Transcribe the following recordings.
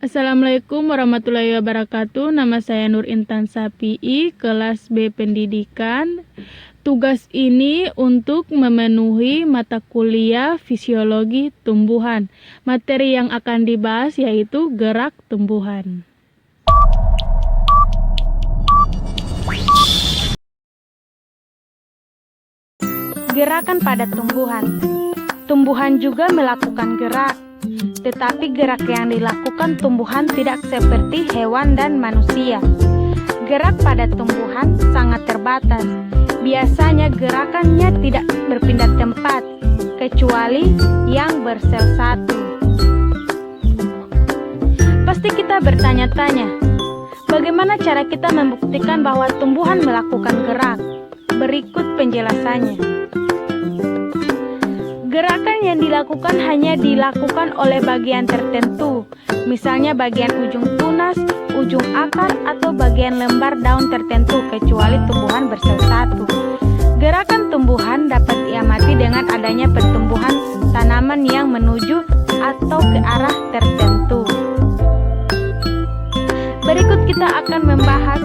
Assalamualaikum warahmatullahi wabarakatuh. Nama saya Nur Intan Sapii, kelas B Pendidikan. Tugas ini untuk memenuhi mata kuliah Fisiologi Tumbuhan. Materi yang akan dibahas yaitu gerak tumbuhan. Gerakan pada tumbuhan. Tumbuhan juga melakukan gerak. Tetapi gerak yang dilakukan tumbuhan tidak seperti hewan dan manusia. Gerak pada tumbuhan sangat terbatas. Biasanya gerakannya tidak berpindah tempat, kecuali yang bersel satu. Pasti kita bertanya-tanya, bagaimana cara kita membuktikan bahwa tumbuhan melakukan gerak? Berikut penjelasannya. Gerakan yang dilakukan hanya dilakukan oleh bagian tertentu, misalnya bagian ujung tunas, ujung akar, atau bagian lembar daun tertentu, kecuali tumbuhan bersel satu. Gerakan tumbuhan dapat diamati dengan adanya pertumbuhan tanaman yang menuju atau ke arah tertentu. Berikut kita akan membahas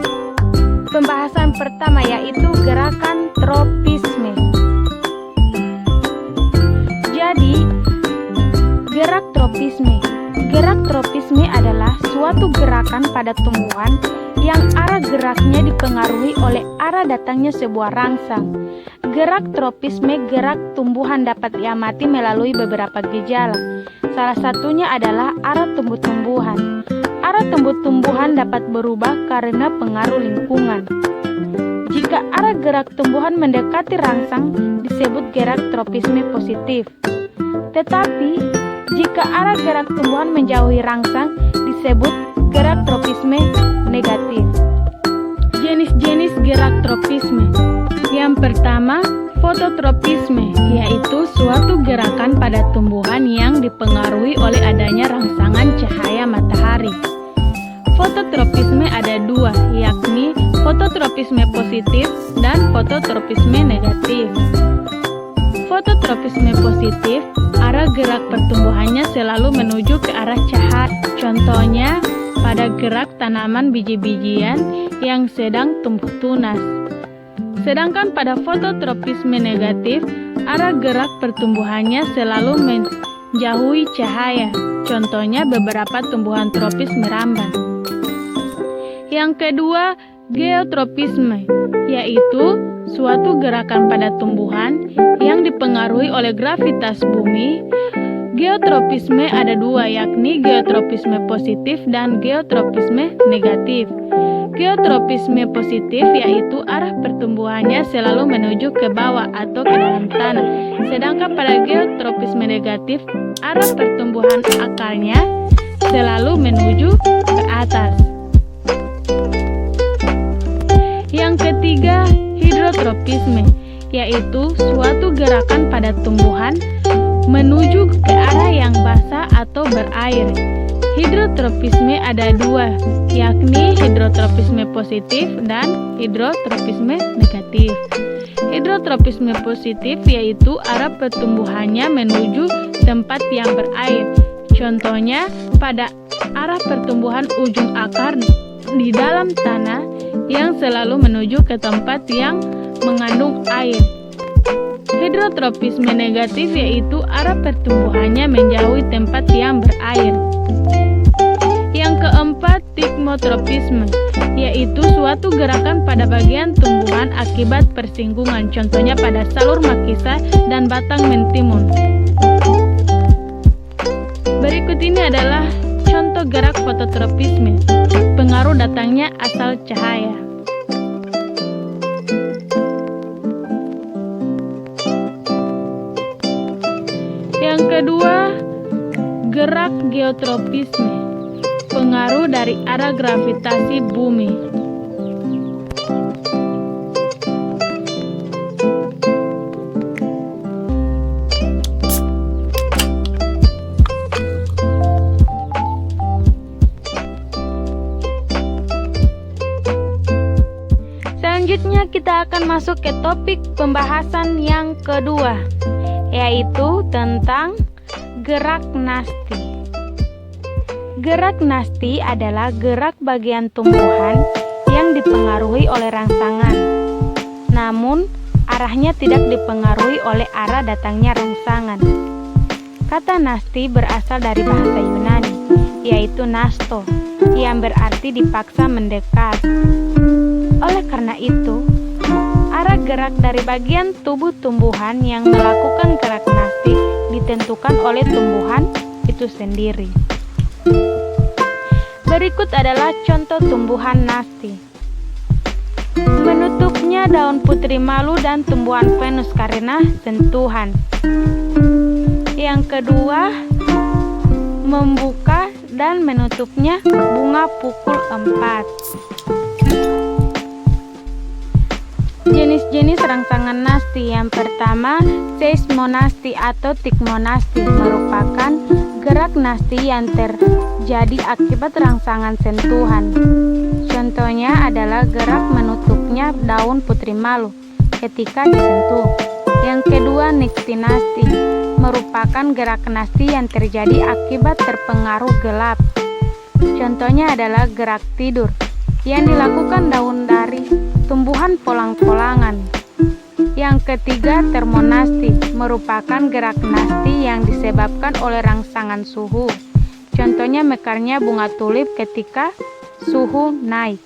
pembahasan pertama, yaitu gerakan tropisme. Jadi, gerak tropisme. Gerak tropisme adalah suatu gerakan pada tumbuhan yang arah geraknya dipengaruhi oleh arah datangnya sebuah rangsang. Gerak tropisme gerak tumbuhan dapat diamati melalui beberapa gejala. Salah satunya adalah arah tumbuh-tumbuhan. Arah tumbuh-tumbuhan dapat berubah karena pengaruh lingkungan. Jika arah gerak tumbuhan mendekati rangsang, disebut gerak tropisme positif. Tetapi, jika arah gerak tumbuhan menjauhi rangsang, disebut gerak tropisme negatif. Jenis-jenis gerak tropisme. Yang pertama, fototropisme, yaitu suatu gerakan pada tumbuhan yang dipengaruhi oleh adanya rangsangan cahaya matahari. Fototropisme ada dua, yakni fototropisme positif dan fototropisme negatif. Fototropisme positif, arah gerak pertumbuhannya selalu menuju ke arah cahaya. Contohnya, pada gerak tanaman biji-bijian yang sedang tumbuh tunas. Sedangkan pada fototropisme negatif, arah gerak pertumbuhannya selalu menjauhi cahaya. Contohnya, beberapa tumbuhan tropis merambat. Yang kedua, geotropisme, yaitu suatu gerakan pada tumbuhan yang dipengaruhi oleh gravitas bumi. Geotropisme ada dua, yakni geotropisme positif dan geotropisme negatif. Geotropisme positif yaitu arah pertumbuhannya selalu menuju ke bawah atau ke dalam tanah. Sedangkan pada geotropisme negatif, arah pertumbuhan akarnya selalu menuju ke atas. Yang ketiga, hidrotropisme, yaitu suatu gerakan pada tumbuhan menuju ke arah yang basah atau berair. Hidrotropisme ada dua, yakni hidrotropisme positif dan hidrotropisme negatif. Hidrotropisme positif yaitu arah pertumbuhannya menuju tempat yang berair. Contohnya, pada arah pertumbuhan ujung akar di dalam tanah yang selalu menuju ke tempat yang mengandung air. Hidrotropisme negatif yaitu arah pertumbuhannya menjauhi tempat yang berair. Yang keempat, tigmotropisme, yaitu suatu gerakan pada bagian tumbuhan akibat persinggungan, contohnya pada salur makisa dan batang mentimun. Berikut ini adalah contoh gerak fototropisme. Pengaruh datangnya asal cahaya. Yang kedua, gerak geotropisme. Pengaruh dari arah gravitasi bumi. Selanjutnya kita akan masuk ke topik pembahasan yang kedua, yaitu tentang gerak nasti. Gerak nasti adalah gerak bagian tumbuhan yang dipengaruhi oleh rangsangan, namun arahnya tidak dipengaruhi oleh arah datangnya rangsangan. Kata nasti berasal dari bahasa Yunani, yaitu nasto, yang berarti dipaksa mendekat. Oleh karena itu, arah gerak dari bagian tubuh tumbuhan yang melakukan gerak nasti ditentukan oleh tumbuhan itu sendiri. Berikut adalah contoh tumbuhan nasti. Menutupnya daun putri malu dan tumbuhan Venus karena sentuhan. Yang kedua, membuka dan menutupnya bunga pukul 4. Jenis-jenis rangsangan nasti. Yang pertama, seismonasti atau tikmonasti merupakan gerak nasti yang terjadi akibat rangsangan sentuhan. Contohnya adalah gerak menutupnya daun putri malu ketika disentuh. Yang kedua, niktinasti merupakan gerak nasti yang terjadi akibat terpengaruh gelap. Contohnya adalah gerak tidur yang dilakukan daun dari tumbuhan polang-polangan. Yang ketiga, termonasti merupakan gerak nasti yang disebabkan oleh rangsangan suhu. Contohnya mekarnya bunga tulip ketika suhu naik.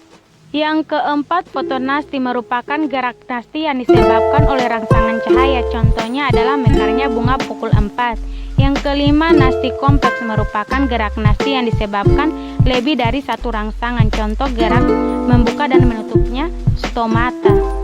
Yang keempat, fotonasti merupakan gerak nasti yang disebabkan oleh rangsangan cahaya. Contohnya adalah mekarnya bunga pukul 4. Yang kelima, nasti kompleks merupakan gerak nasti yang disebabkan lebih dari satu rangsangan. Contoh gerak membuka dan menutupnya stomata.